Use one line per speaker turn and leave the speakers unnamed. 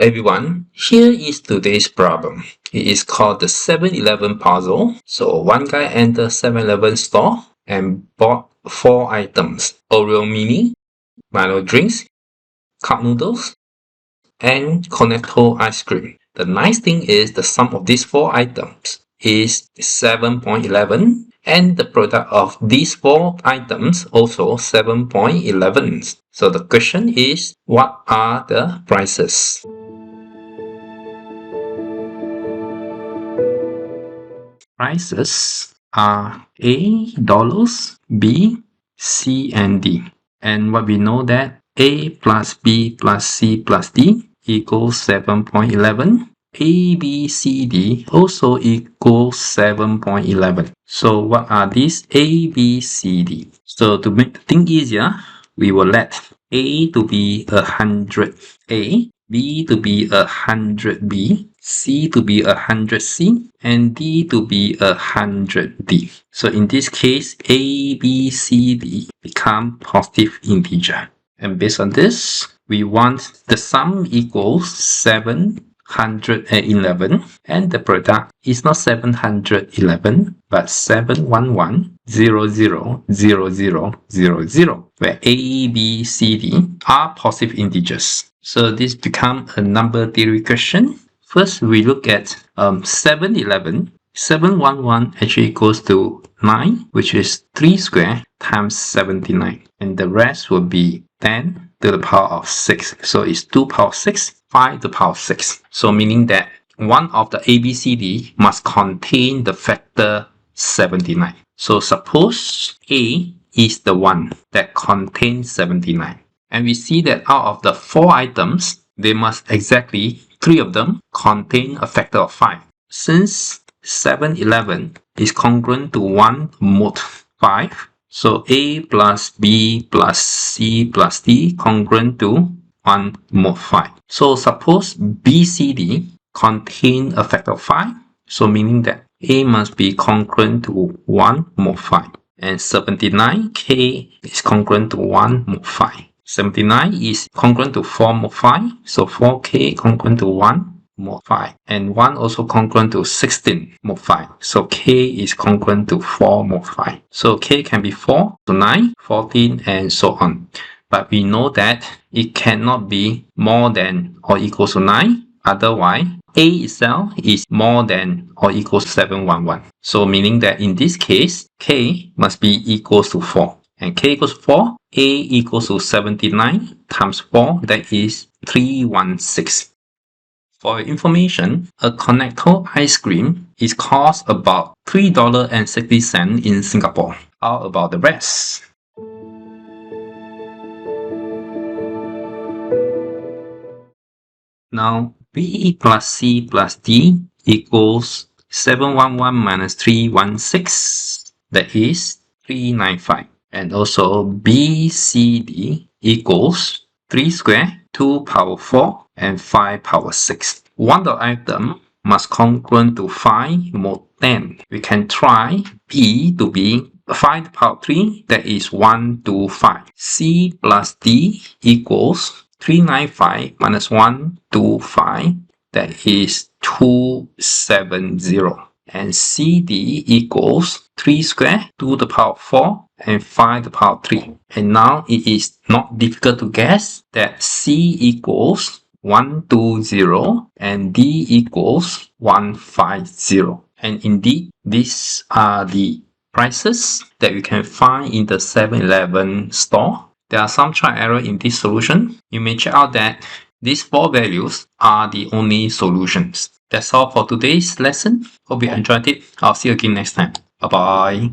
everyone, here is today's problem. It is called the 7-Eleven puzzle. So one guy entered 7-Eleven store and bought 4 items: Oreo mini, Milo drinks, cup noodles, and Cornetto ice cream. The nice thing is the sum of these 4 items is 7.11, and the product of these 4 items also 7.11. So the question is, what are the prices? Prices are A dollars, B, C, and D. And what we know that A plus B plus C plus D equals 7.11. A, B, C, D also equals 7.11. So what are these A, B, C, D? So to make the thing easier, we will let A to be 100A, B to be 100B, C to be 100C, and D to be 100D. So in this case, A, B, C, D become positive integer. And based on this, we want the sum equals 711, and the product is not 711 but 711000000, where A, B, C, D are positive integers. So this becomes a number theory question. First, we look at 711. 711 actually equals to 9, which is 3 squared times 79. And the rest will be 10 to the power of 6. So it's 2 power of 6, 5 to the power of 6. So meaning that one of the ABCD must contain the factor 79. So suppose A is the one that contains 79. And we see that out of the 4 items, they must exactly 3 of them contain a factor of 5. Since 711 is congruent to 1 mod 5, so A plus B plus C plus D congruent to 1 mod 5. So suppose BCD contain a factor of 5, so meaning that A must be congruent to 1 mod 5. And 79K is congruent to 1 mod 5. 79 is congruent to 4 mod 5, so 4K congruent to 1 mod 5, and 1 also congruent to 16 mod 5, so K is congruent to 4 mod 5. So K can be 4 to 9, 14, and so on. But we know that it cannot be more than or equals to 9, otherwise A itself is more than or equals to 711. So meaning that in this case, K must be equals to 4. And K equals 4, A equals to 79 times 4, that is 316. For your information, a Cornetto ice cream is cost about $3.60 in Singapore. How about the rest? Now, B plus C plus D equals 711 minus 316, that is 395. And also BCD equals 3 squared, 2 power 4, and 5 power 6. One of the item must congruent to 5 mod 10. We can try B to be 5 to the power 3, that is 1 to 5. C plus D equals 395 minus 1 to 5, that is 270. And CD equals 3 squared, 2 to the power 4, and 5 to the power 3. And now it is not difficult to guess that C equals 120 and D equals 150. And indeed, these are the prices that you can find in the 7-Eleven store. There are some trial error in this solution. You may check out that these 4 values are the only solutions. That's all for today's lesson. Hope you enjoyed it. I'll see you again next time. Bye bye.